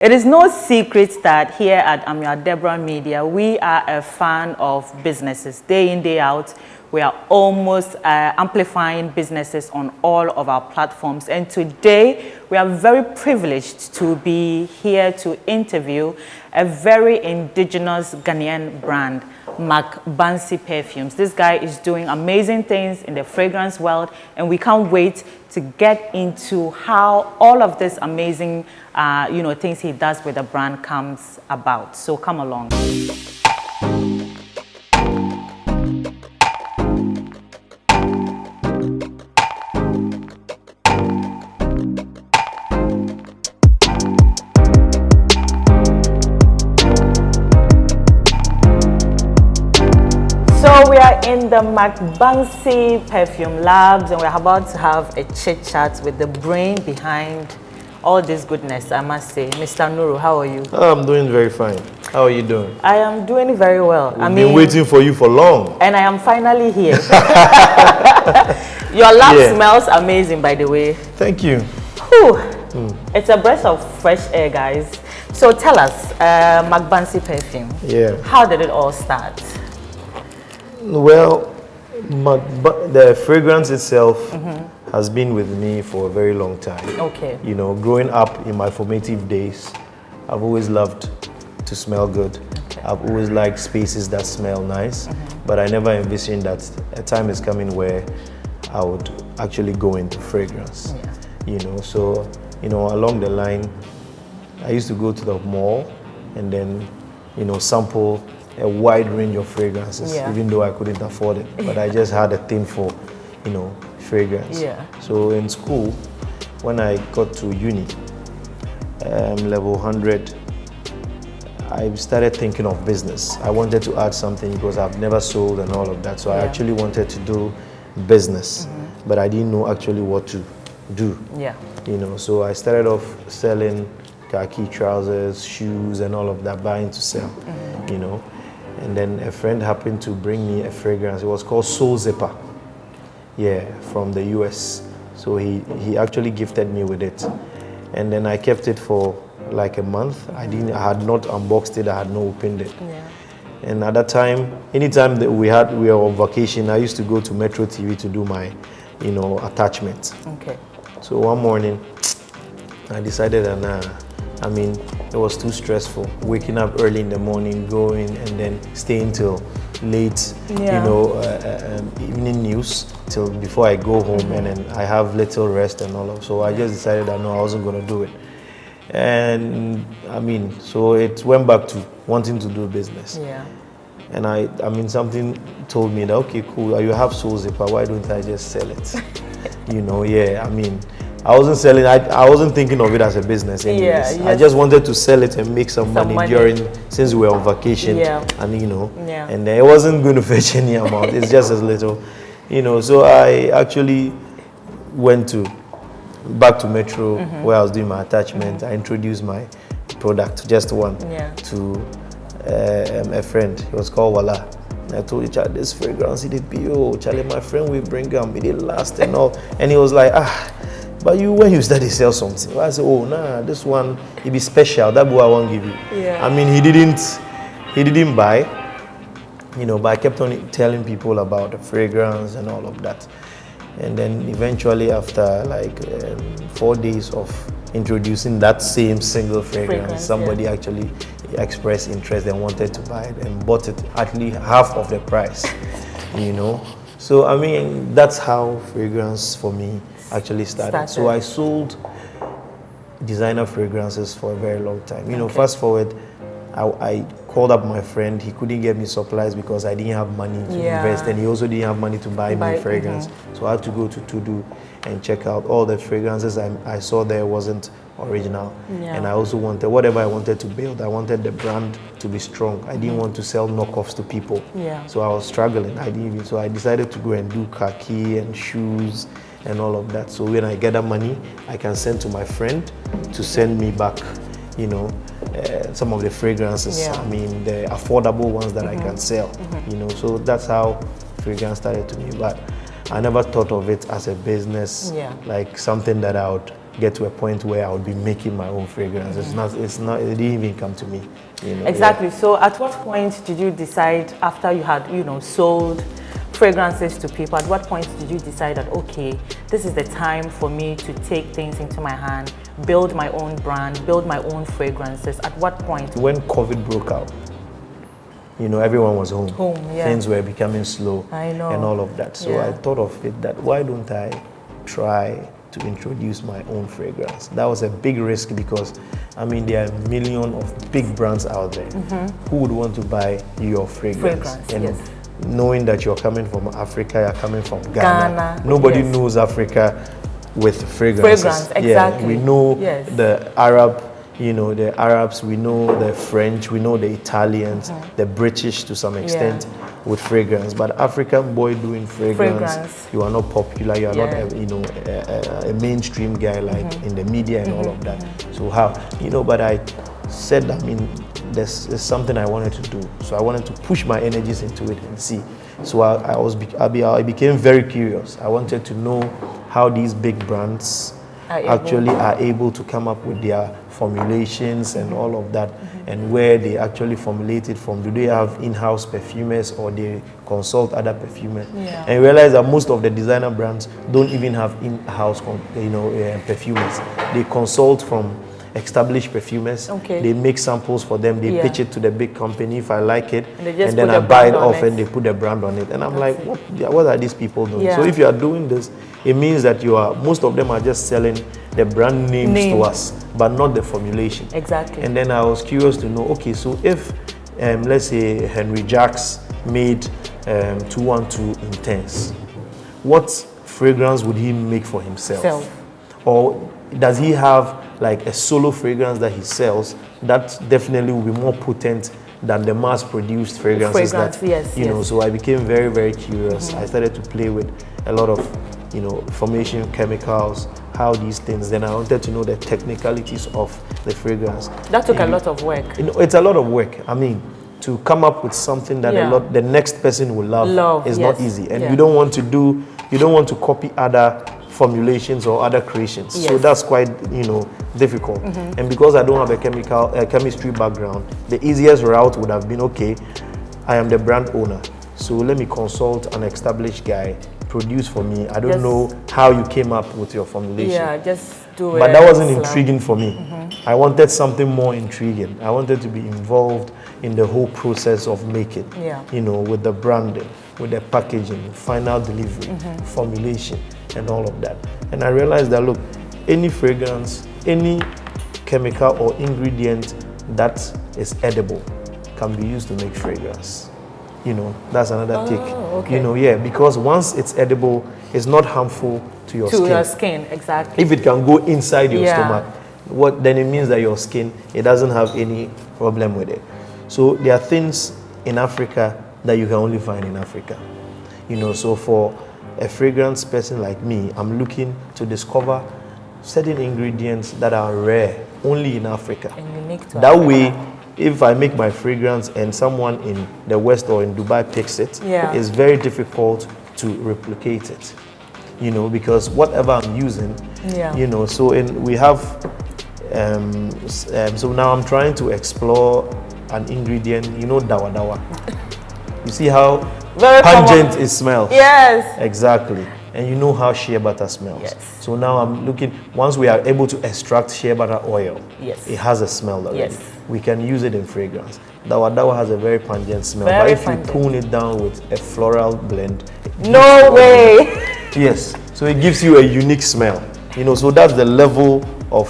It is no secret that here at Ameyaw Media, we are a fan of businesses. Day in, day out, we are almost amplifying businesses on all of our platforms. And today, we are very privileged to be here to interview a very indigenous Ghanaian brand, MacBancy Perfumes. This guy is doing amazing things in the fragrance world, and we can't wait to get into how all of this amazing things he does with the brand comes about. So come along. So we are in the MacBancy Perfume Labs, and we're about to have a chit chat with the brain behind all this goodness, I must say. Mr. Nuru, how are you? I'm doing very fine. How are you doing? I am doing very well. I've been waiting for you for long. And I am finally here. Your lab smells amazing, by the way. Thank you. It's a breath of fresh air, guys. So tell us, MacBancy Perfume. Yeah. How did it all start? Well, the fragrance itself has been with me for a very long time. Okay. You know, growing up in my formative days, I've always loved to smell good. Okay. I've always liked spaces that smell nice, but I never envisioned that a time is coming where I would actually go into fragrance. Yeah. You know, so, along the line, I used to go to the mall and then, sample a wide range of fragrances, even though I couldn't afford it. But I just had a thing for, fragrance. Yeah. So in school, when I got to uni, level 100, I started thinking of business. I wanted to add something because I've never sold and all of that. So I actually wanted to do business, but I didn't know actually what to do. Yeah. So I started off selling khaki trousers, shoes, and all of that, buying to sell, And then a friend happened to bring me a fragrance. It was called Soul Zipper. Yeah, from the US. So he actually gifted me with it. And then I kept it for like a month. I had not unboxed it, I had not opened it. Yeah. And at that time, anytime that we were on vacation, I used to go to Metro TV to do my, attachments. Okay. So one morning, I decided that it was too stressful. Waking up early in the morning, going and then staying till late, evening news till before I go home, and then I have little rest and all of. So I just decided that no, I wasn't going to do it. And so it went back to wanting to do business. Yeah. And something told me that, okay, cool, you have Soul Zipper, why don't I just sell it? I wasn't selling, I wasn't thinking of it as a business anyways. I just wanted to sell it and make some money since we were on vacation. Yeah. And it wasn't going to fetch any amount, it's just as little. So I actually went back to Metro where I was doing my attachment. I introduced my product, just one, to a friend. He was called Wala. And I told him, this fragrance, it did be, Charlie, my friend will bring them, it did last and all. And he was like, but when you start to sell something, I said, oh, nah, this one, it be special. That's what I won't give you. Yeah. He didn't buy, but I kept on telling people about the fragrance and all of that. And then eventually after like 4 days of introducing that same single fragrance, somebody actually expressed interest and wanted to buy it and bought it at least half of the price, So, that's how fragrance for me actually started. So I sold designer fragrances for a very long time. Fast forward, I called up my friend. He couldn't get me supplies because I didn't have money to invest, and he also didn't have money to buy me fragrance. So I had to go to Tudu and check out all the fragrances I saw there wasn't original. Yeah. And I also wanted, whatever I wanted to build, I wanted the brand to be strong. I didn't want to sell knockoffs to people. Yeah. So I was struggling. So I decided to go and do khaki and shoes and all of that. So when I get that money, I can send to my friend to send me back, some of the fragrances. The affordable ones that I can sell. So that's how fragrance started to me. But I never thought of it as a business, like something that I would get to a point where I would be making my own fragrance. It didn't even come to me. Exactly. Yeah. So at what point did you decide, after you had, sold fragrances to people, at what point did you decide that, okay, this is the time for me to take things into my hand, build my own brand, build my own fragrances? At what point? When COVID broke out, everyone was home. Yeah. Things were becoming slow. I know. And all of that. So I thought of it that, why don't I try to introduce my own fragrance? That was a big risk because, there are millions of big brands out there. Who would want to buy your fragrance? And knowing that you're coming from Africa, you're coming from Ghana. Nobody knows Africa with fragrances. Fragrance, exactly. Yeah, we know the Arabs, we know the French, we know the Italians, the British to some extent with fragrance. But African boy doing fragrance, you are not popular, you are not a mainstream guy like in the media and all of that. So how? But I said, there's something I wanted to do. So I wanted to push my energies into it and see. So I became very curious. I wanted to know how these big brands are able to come up with their formulations and all of that, and where they actually formulate it from. Do they have in-house perfumers or they consult other perfumers? And realize that most of the designer brands don't even have in-house perfumers. They consult from established perfumers. They make samples for them, they pitch it to the big company if I like it, and then I buy it off and they put the brand on it. And I'm like, what are these people doing? So if you are doing this, it means that most of them are just selling the brand names to us, but not the formulation. Exactly. And then I was curious to know, okay, so if let's say Henry Jacks made 212 Intense, what fragrance would he make for himself? Or does he have like a solo fragrance that he sells that definitely will be more potent than the mass-produced fragrances So I became very, very curious. I started to play with a lot of formation chemicals, how these things. Then I wanted to know the technicalities of the fragrance. That took a lot of work. It's a lot of work. To come up with something that the next person will love is not easy, and you don't want to copy other formulations or other creations. So that's quite difficult. And because I don't have a chemistry background, the easiest route would have been, okay, I am the brand owner, so let me consult an established guy, produce for me. I don't know how you came up with your formulation. Just do it. But that wasn't intriguing for me. I wanted something more intriguing. I wanted to be involved in the whole process of making, with the branding, with the packaging, final delivery, formulation, and all of that. And I realized that, look, any fragrance, any chemical or ingredient that is edible can be used to make fragrance. That's another take. Because once it's edible, it's not harmful to your skin. To your skin, exactly. If it can go inside your stomach, then it means that your skin, it doesn't have any problem with it. So there are things in Africa that you can only find in Africa. So for a fragrance person like me, I'm looking to discover certain ingredients that are rare only in Africa. And unique to that Africa. Way, if I make my fragrance and someone in the West or in Dubai picks it, it's very difficult to replicate it. Because whatever I'm using, so we have, so now I'm trying to explore an ingredient, dawa dawa. You see how very pungent it smells? Yes. Exactly. And you know how shea butter smells. Yes. So now I'm looking, once we are able to extract shea butter oil, it has a smell already. Yes. We can use it in fragrance. Dawa dawa has a very pungent smell, but if you tone it down with a floral blend, no way. Yes. So it gives you a unique smell. So that's the level of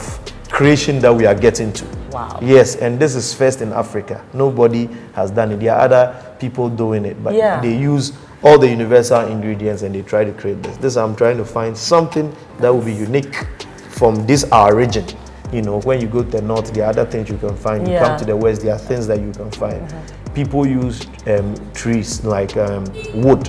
creation that we are getting to. Wow. Yes, and this is first in Africa. Nobody has done it. There are other people doing it, but they use all the universal ingredients and they try to create this. I'm trying to find something that will be unique from our region. When you go to the north, there are other things you can find. You come to the west, there are things that you can find. People use trees like wood.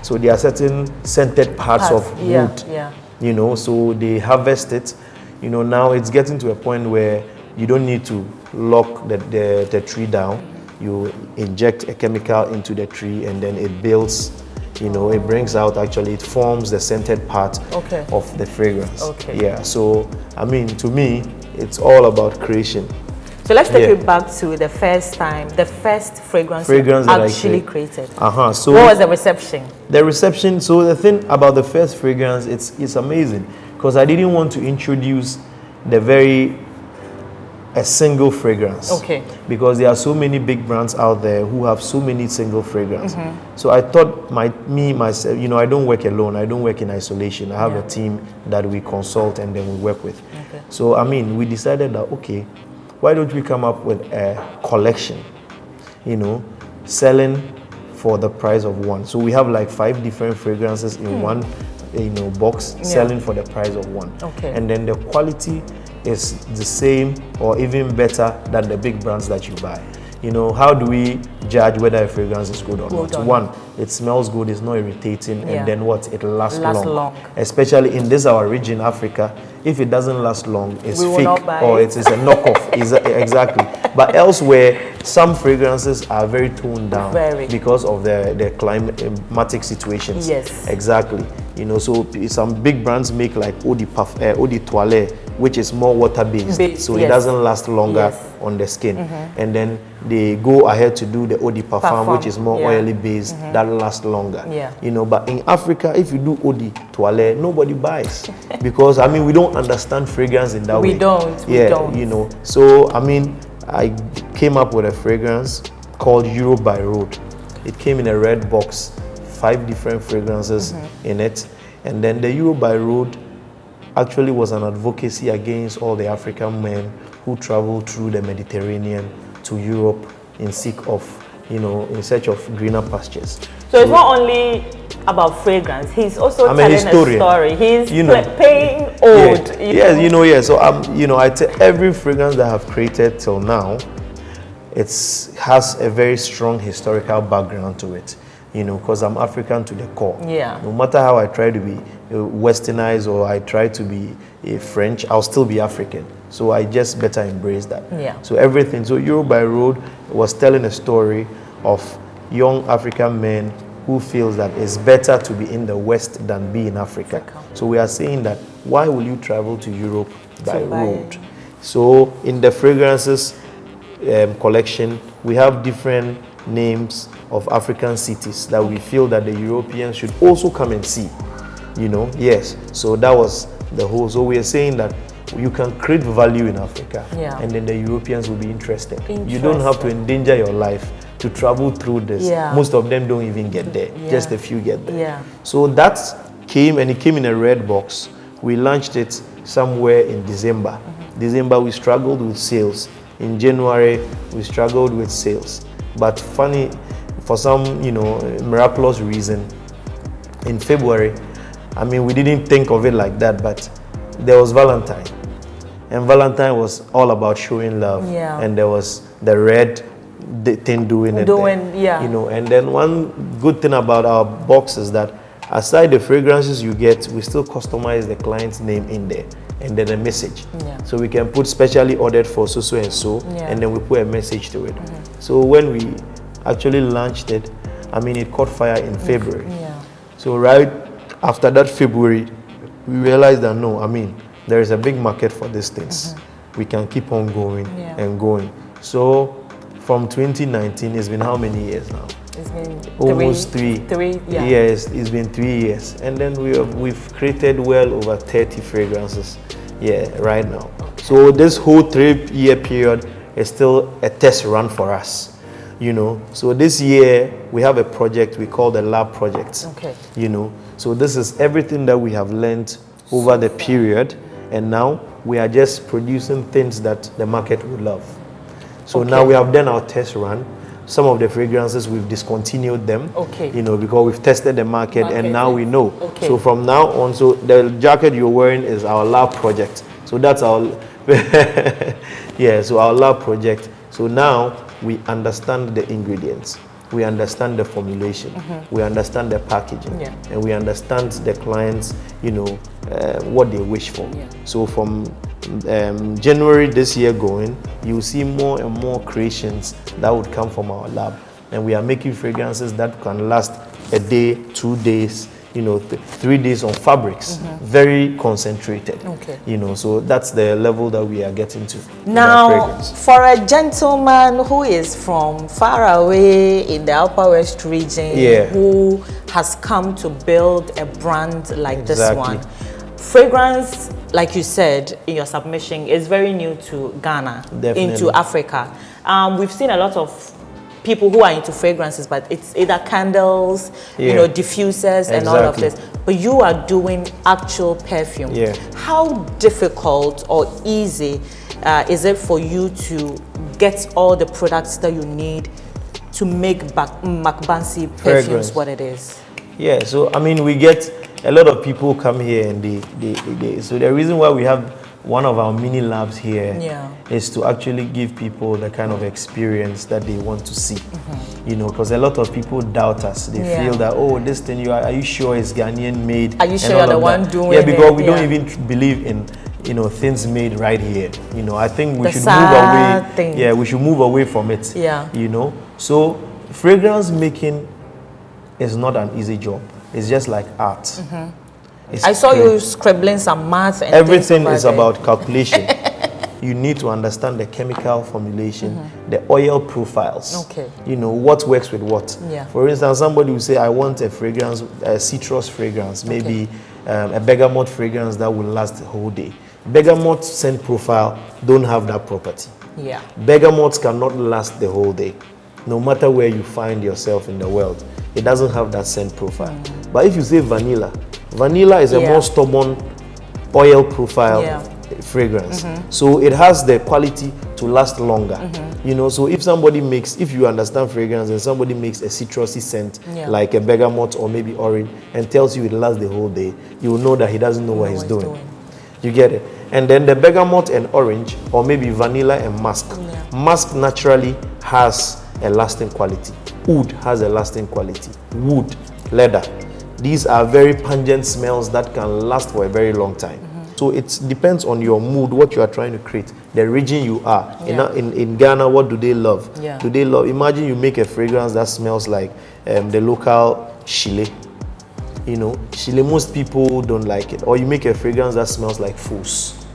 So there are certain scented parts of wood. So they harvest it. Now it's getting to a point where you don't need to lock the tree down. You inject a chemical into the tree and then it builds, You know, it brings out, actually, it forms the scented part of the fragrance. Yeah, so, I mean, to me, it's all about creation. So let's take it back to the first time, the first fragrance you actually created. So what was the reception? The reception, so the thing about the first fragrance, it's amazing, because I didn't want to introduce a single fragrance. Because there are so many big brands out there who have so many single fragrances. So I thought myself, you know, I don't work alone. I don't work in isolation. I have a team that we consult and then we work with. So, I mean, we decided that, okay, why don't we come up with a collection, you know, selling for the price of one. So we have like 5 different fragrances in one, you know, box, selling for the price of one. And then the quality is the same or even better than the big brands that you buy. You know, how do we judge whether a fragrance is good or not? One, it smells good, it's not irritating, and then what? It lasts long. Especially in this our region, Africa, if it doesn't last long, it's fake or it's a knockoff. Exactly. But elsewhere, some fragrances are very toned down because of the climatic situations. Exactly. You know, so some big brands make like eau de toilette, which is more water-based, so it doesn't last longer on the skin. And then they go ahead to do the eau de parfum, which is more oily-based, that lasts longer. You know, but in Africa, if you do eau de toilette, nobody buys because, I mean, we don't understand fragrance in that way. We don't. You know, so, I mean, I came up with a fragrance called Euro by Road. It came in a red box, 5 different fragrances in it, and then the Euro by Road actually was an advocacy against all the African men who travel through the Mediterranean to Europe in seek of, you know, in search of greener pastures. So it's not only about fragrance, he's also telling a story. He's paying ode. So you know, every fragrance that I've created till now, has a very strong historical background to it. You know, because I'm African to the core. No matter how I try to be westernized or I try to be French, I'll still be African. So I just better embrace that. So everything. So Euro by Road was telling a story of young African men who feels that it's better to be in the West than be in Africa. So we are saying that, why will you travel to Europe by road? So in the fragrances collection, we have different names of African cities that we feel that the Europeans should also come and see, you know. So that was the whole. So we are saying that you can create value in Africa, and then the Europeans will be interested. You don't have to endanger your life to travel through this. Most of them don't even get there. Just a few get there. So that came, and it came in a red box. We launched it somewhere in December. December we struggled with sales. In January we struggled with sales. But funny, for some, you know, miraculous reason, in February, I mean, we didn't think of it like that, but there was Valentine. And Valentine was all about showing love. And there was the red thing doing it. You know, and then one good thing about our box is that aside the fragrances you get, we still customize the client's name in there. And then a message. So we can put specially ordered for so and so, and then we put a message to it. So when we actually launched it, I mean, it caught fire in February. So right after that February, we realized that no, I mean, there is a big market for these things. We can keep on going and going. So from 2019, it's been how many years now? It's been almost three years. It's been 3 years, and then we've created well over 30 fragrances. Right now. So this whole 3-year period is still a test run for us. You know, so this year we have a project we call the Lab Project. You know, so this is everything that we have learned over the period, and now we are just producing things that the market would love. So now we have done our test run. Some of the fragrances we've discontinued them, you know, because we've tested the market and now we know. So from now on, so the jacket you're wearing is our Lab Project. So that's our, so our Lab Project. So now we understand the ingredients, we understand the formulation, we understand the packaging, and we understand the clients, you know, what they wish for. So from January this year going, you'll see more and more creations that would come from our lab, and we are making fragrances that can last a day, 2 days, 3 days on fabrics. Very concentrated. Okay. So that's the level that we are getting to. Now, for a gentleman who is from far away in the Upper West region, who has come to build a brand like this one, fragrance, like you said in your submission, is very new to Ghana, into Africa. We've seen a lot of people who are into fragrances, but it's either candles, diffusers, and all of this. But you are doing actual perfume. How difficult or easy is it for you to get all the products that you need to make MacBancy perfumes what it is? Yeah, so I mean, we get a lot of people come here, and so the reason why we have one of our mini labs here is to actually give people the kind of experience that they want to see. Because a lot of people doubt us. They feel that, oh, this thing, are you sure it's Ghanaian made? Are you sure you're the one doing it? Yeah, because we don't even believe in things made right here. I think we should move away. Yeah, we should move away from it. So fragrance making is not an easy job. It's just like art. I saw you scribbling some maths and everything is about calculation. You need to understand the chemical formulation, the oil profiles. What works with what. For instance, somebody will say, I want a fragrance, a citrus fragrance, maybe a bergamot fragrance that will last the whole day. Bergamot scent profile don't have that property. Bergamots cannot last the whole day. No matter where you find yourself in the world, it doesn't have that scent profile. But if you say vanilla is a more stubborn oil profile fragrance. So it has the quality to last longer. So if you understand fragrance and somebody makes a citrusy scent like a bergamot or maybe orange and tells you it lasts the whole day, you will know that he doesn't know what he's doing. You get it? And then the bergamot and orange, or maybe vanilla and musk. Musk naturally has a lasting quality. Oud has a lasting quality. Wood, leather. These are very pungent smells that can last for a very long time. So it depends on your mood, what you are trying to create, the region you are. In Ghana, what do they love? Do they love? Imagine you make a fragrance that smells like the local Chile. Chile, most people don't like it. Or you make a fragrance that smells like fos.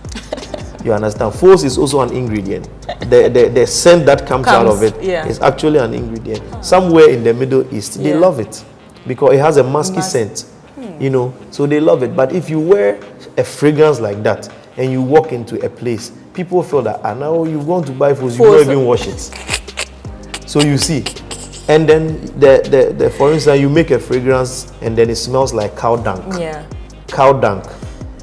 You understand? Fos is also an ingredient. The scent that comes out of it is actually an ingredient. Somewhere in the Middle East, they love it because it has a musky scent. So they love it. But if you wear a fragrance like that and you walk into a place, people feel that, now you've gone to buy fos, you don't even wash it. So you see. And then, for instance, you make a fragrance and then it smells like cow dung. Cow dung.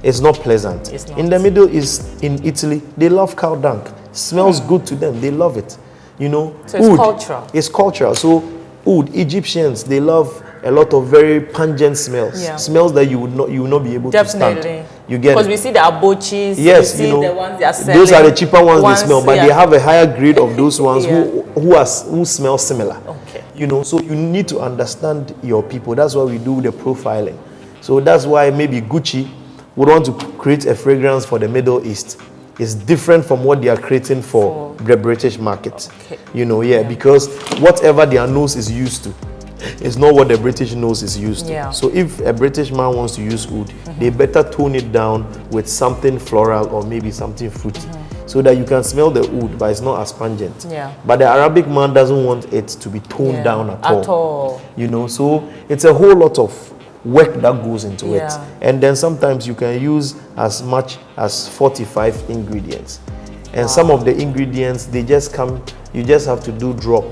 It's not pleasant. It's not. In the Middle East, in Italy, they love cow dung. Smells good to them. They love it. So it's cultural. It's cultural. So oud, Egyptians, they love a lot of very pungent smells. Smells that you will not be able to stand. You get because we see the abochis. Yes, we see the ones they are selling. Those are the cheaper ones they smell, but they have a higher grade of those ones who smell similar. So you need to understand your people. That's why we do the profiling. So that's why maybe Gucci would want to create a fragrance for the Middle East. It's different from what they are creating for the British market. Because whatever their nose is used to is not what the British nose is used to. So if a British man wants to use oud, they better tone it down with something floral or maybe something fruity, so that you can smell the oud, but it's not as pungent. But the Arabic man doesn't want it to be toned down at all. So it's a whole lot of work that goes into it. And then sometimes you can use as much as 45 ingredients. And some of the ingredients, they just come, you just have to do drop.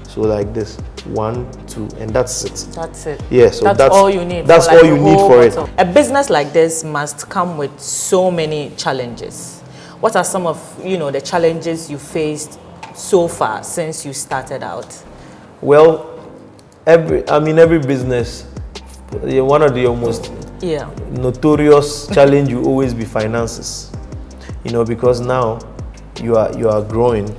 So like this, 1, 2, and that's it. That's it. Yeah, so that's all you need. That's all you need for it. A business like this must come with so many challenges. What are some of the challenges you faced so far since you started out? Well, every business, one of the most notorious challenge will always be finances. Because now you are growing.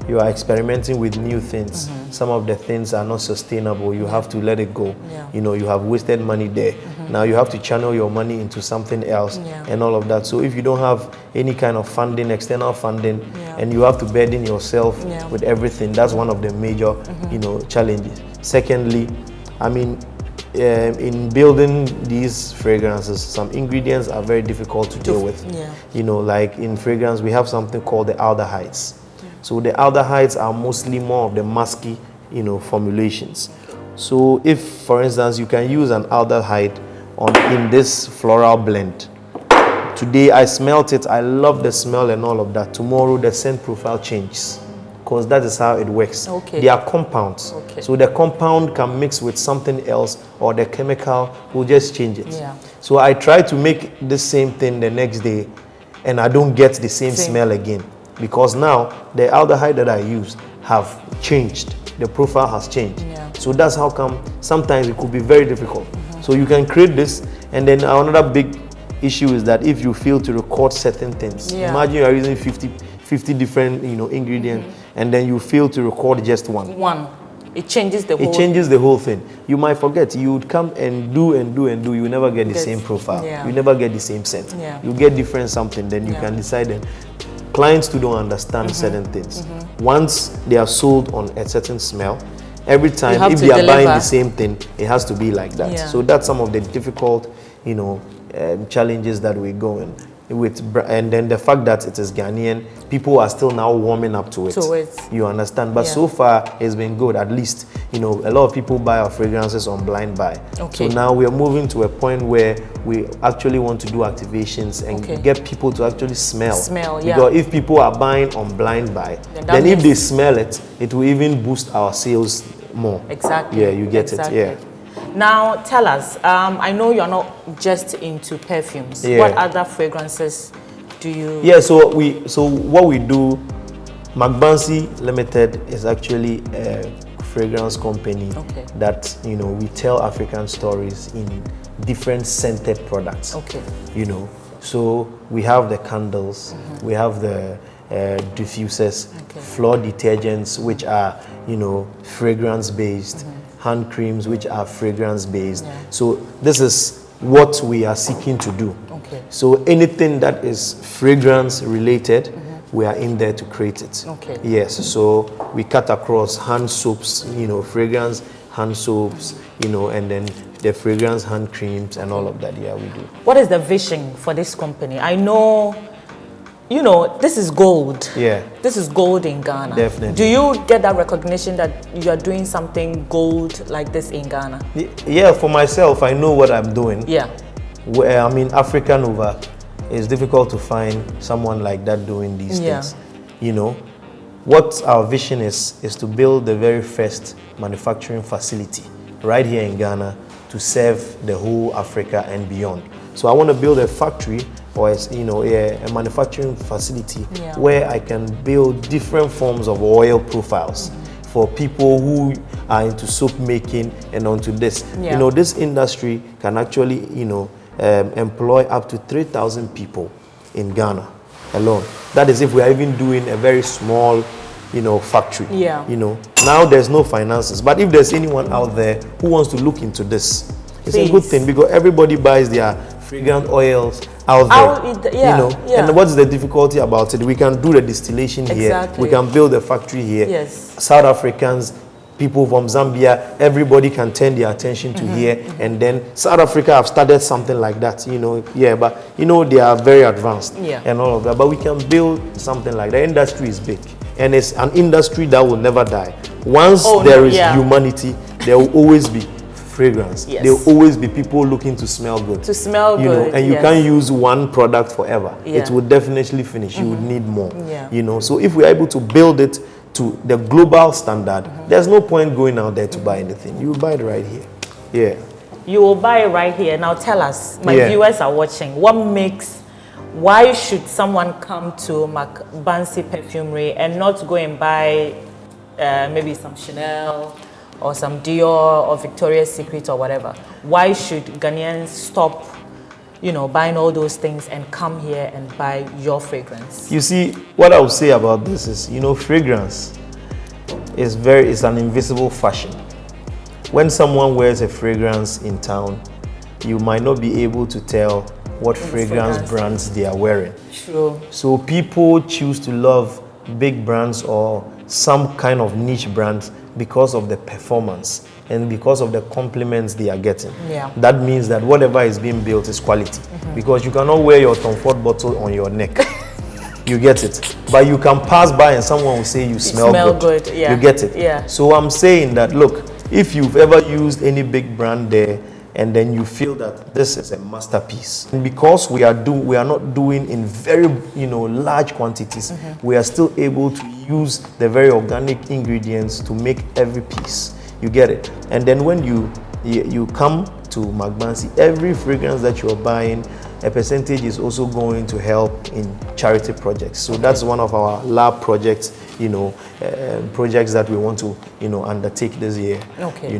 You are experimenting with new things. Some of the things are not sustainable. You have to let it go. You have wasted money there. Now you have to channel your money into something else and all of that. So if you don't have any kind of funding, external funding, and you have to burden yourself with everything, that's one of the major challenges. Secondly, in building these fragrances, some ingredients are very difficult to deal with. Yeah. You know, like in fragrance, we have something called the aldehydes. So the aldehydes are mostly more of the musky, you know, formulations. So if, for instance, you can use an aldehyde in this floral blend. Today I smelt it, I love the smell and all of that. Tomorrow the scent profile changes, because that is how it works. Okay. They are compounds. Okay. So the compound can mix with something else, or the chemical will just change it. Yeah. So I try to make the same thing the next day, and I don't get the same smell again, because now the aldehyde that I used have changed. The profile has changed. Yeah. So that's how come sometimes it could be very difficult. So you can create this, and then another big issue is that if you fail to record certain things, imagine you are using 50 different, you know, ingredients, and then you fail to record just one. It changes the whole. It changes the whole thing. You might forget. You would come and do. You never get the same profile. Yeah. You never get the same scent. Yeah. You get different something. Then you can decide. Then clients too don't understand certain things. Once they are sold on a certain smell, every time if they are buying the same thing, it has to be like that. Yeah. So that's some of the difficult, you know, challenges that we go in with, and then the fact that it is Ghanaian, people are still now warming up to it. You understand? But so far it's been good. At least, you know, a lot of people buy our fragrances on blind buy. So now we are moving to a point where we actually want to do activations and get people to actually smell. Because if people are buying on blind buy, then if they smell it, it will even boost our sales more. Exactly. Yeah, you get it. Yeah. Now tell us, I know you're not just into perfumes. What other fragrances do you? Yeah, so what we do, MacBancy Limited is actually a fragrance company that, you know, we tell African stories in different scented products. You know, so we have the candles, we have the diffusers, floor detergents, which are, you know, fragrance based. Hand creams, which are fragrance based. So this is what we are seeking to do. So anything that is fragrance related, we are in there to create it. Yes, so we cut across hand soaps, you know, fragrance hand soaps, you know, and then the fragrance hand creams and all of that. Yeah, we do. What is the vision for this company? I know, you know, this is gold. Yeah. This is gold in Ghana. Definitely. Do you get that recognition that you are doing something gold like this in Ghana? Yeah, for myself, I know what I'm doing. Yeah. I mean, Africa Nova, it's difficult to find someone like that doing these things. You know, what our vision is to build the very first manufacturing facility right here in Ghana to serve the whole Africa and beyond. So I want to build a factory, or a manufacturing facility where I can build different forms of oil profiles for people who are into soap making and onto this. You know, this industry can actually, you know, employ up to 3,000 people in Ghana alone. That is if we are even doing a very small, you know, factory. You know, now there's no finances, but if there's anyone out there who wants to look into this, it's a good thing, because everybody buys their fragrant oils out there, you know. And what's the difficulty about it? We can do the distillation here. We can build a factory here. South Africans, people from Zambia, everybody can turn their attention to here. And then South Africa have started something like that, you know. But you know, they are very advanced and all of that. But we can build something like that. The industry is big, and it's an industry that will never die. Once there is humanity, there will always be fragrance. There will always be people looking to smell good. You know, and you can't use one product forever. It will definitely finish. You would need more. You know, so if we are able to build it to the global standard, there's no point going out there to buy anything. You will buy it right here. You will buy it right here. Now tell us, my viewers are watching, why should someone come to MacBancy Perfumery and not go and buy maybe some Chanel or some Dior or Victoria's Secret or whatever? Why should Ghanaians stop, you know, buying all those things and come here and buy your fragrance? You see, what I would say about this is, you know, fragrance is an invisible fashion. When someone wears a fragrance in town, you might not be able to tell what fragrance brands they are wearing. True. So people choose to love big brands or some kind of niche brands because of the performance and because of the compliments they are getting. Yeah. That means that whatever is being built is quality. Because you cannot wear your Tom Ford bottle on your neck. You get it. But you can pass by and someone will say you smell good. Yeah. You get it. Yeah. So I'm saying that, look, if you've ever used any big brand there and then you feel that this is a masterpiece, and because we are not doing in very large quantities, we are still able to use the very organic ingredients to make every piece. You get it. And then when you come to MacBancy, every fragrance that you're buying, a percentage is also going to help in charity projects. So that's one of our lab projects, projects that we want to, undertake this year. Okay.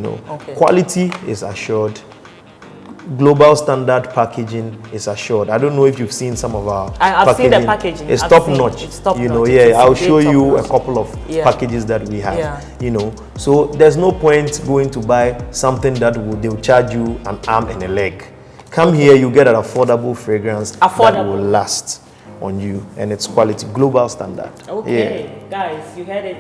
Quality is assured. Global standard packaging is assured. I don't know if you've seen some of our I've seen the packaging. It's top notch. It's top notch. I'll show you a couple of packages that we have. So there's no point going to buy something that they'll charge you an arm and a leg. Come here, you get an affordable fragrance that will last on you, and it's quality, global standard. Okay, guys, you heard it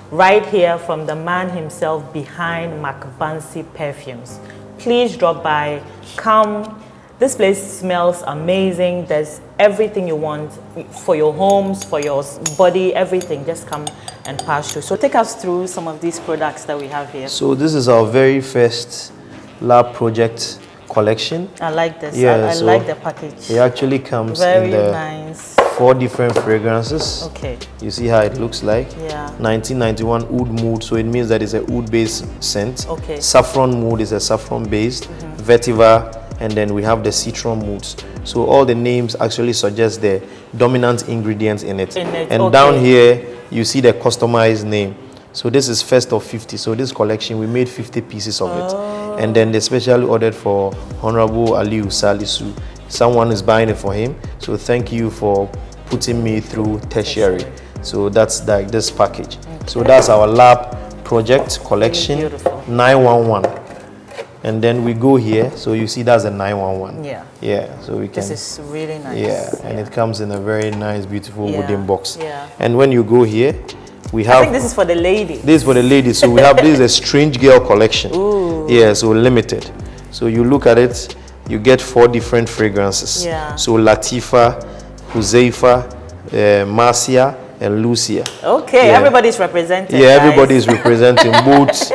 right here from the man himself behind MacBancy Perfumes. Please drop by, come. This place smells amazing. There's everything you want for your homes, for your body, everything. Just come and pass through. So take us through some of these products that we have here. So this is our very first lab project collection. I like this. Yeah, I like the package. It actually comes very in nice. 4 different fragrances. Okay. You see how it looks like? Yeah. 1991 oud mood, so it means that it's a oud-based scent. Okay. Saffron mood is a saffron-based. Vetiver, and then we have the citron moods. So all the names actually suggest the dominant ingredients in it. And down here, you see the customized name. So this is first of 50. So this collection, we made 50 pieces of it. And then they specially ordered for Honorable Aliu Salisu. Someone is buying it for him. So thank you for putting me through tertiary. So that's like this package. So that's our lab project collection, 911. And then we go here. So you see that's a 911. Yeah. Yeah. So we can. This is really nice. Yeah. And it comes in a very nice, beautiful wooden box. Yeah. And when you go here, we have. I think this is for the ladies. This is for the ladies. So we have this is a strange girl collection. Ooh. Yeah. So limited. So you look at it, you get 4 different fragrances. Yeah. So Latifa, Huzaifa, Marcia, and Lucia. Okay, everybody's represented. Yeah, everybody is representing both,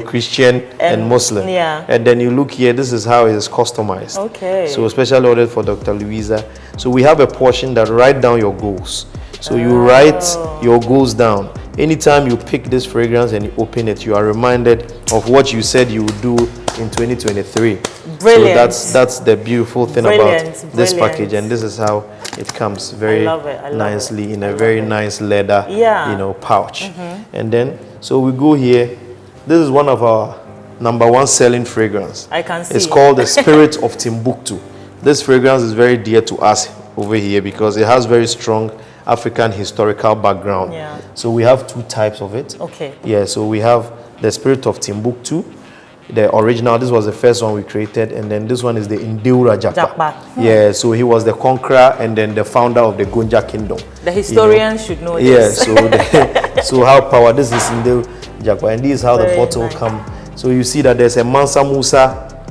Christian and Muslim. Yeah. And then you look here, this is how it is customized. Okay. So special ordered for Dr. Louisa. So we have a portion that write down your goals. So you write your goals down. Anytime you pick this fragrance and you open it, you are reminded of what you said you would do in 2023. Brilliant. So that's the beautiful thing about this package, and this is how it comes very nicely in a very nice leather, pouch. And then, so we go here. This is one of our #1 selling fragrance. I can see. It's called the Spirit of Timbuktu. This fragrance is very dear to us over here because it has very strong African historical background. Yeah. So we have 2 types of it. Okay. Yeah, so we have the Spirit of Timbuktu, the original. This was the first one we created, and then this one is the Indeura Japa. Yeah, so he was the conqueror and then the founder of the Gonja Kingdom. The historians should know this. Yeah, so how power, this is Indeura Japa, and this is how the bottle come. So you see that there's a Mansa Musa,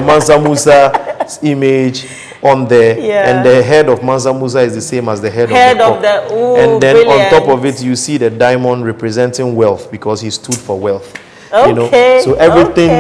Mansa Musa's image on there, and the head of Mansa Musa is the same as the head of the cock. And then on top of it, you see the diamond representing wealth because he stood for wealth. So everything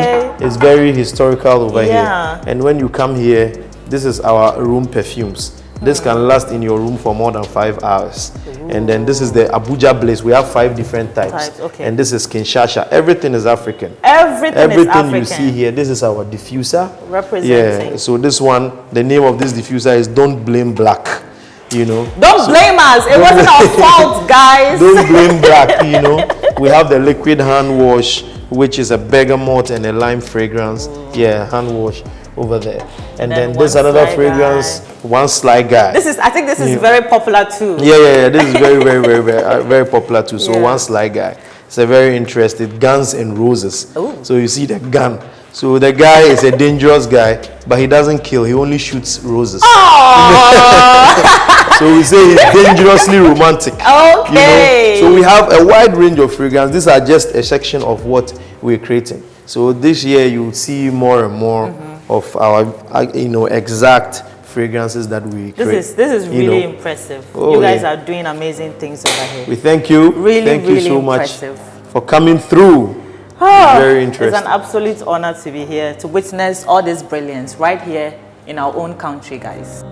is very historical over here. And when you come here, this is our room perfumes. This can last in your room for more than 5 hours. And then this is the Abuja Blaze. We have 5 different types. And this is Kinshasa. Everything is African. Everything is African. You see here, this is our diffuser. Representing. Yeah. So this one, the name of this diffuser is Don't Blame Black. Don't blame us. It wasn't our fault, guys. Don't blame Black. We have the liquid hand wash, which is a bergamot and a lime fragrance. Yeah, hand wash over there. And then there's another fragrance, One Sly Guy. I think this is very popular too. Yeah. This is very, very, very, very, very popular too. So One Sly Guy. It's a very interesting Guns and Roses. Ooh. So you see the gun. So the guy is a dangerous guy, but he doesn't kill. He only shoots roses. So we say he's dangerously romantic. Okay. So we have a wide range of fragrances. These are just a section of what we're creating. So this year you'll see more and more of our, exact fragrances that we create. This is really impressive. You guys are doing amazing things over here. We thank you. Really, thank really you so impressive. much for coming through. Very interesting. It's an absolute honor to be here to witness all this brilliance right here in our own country, guys.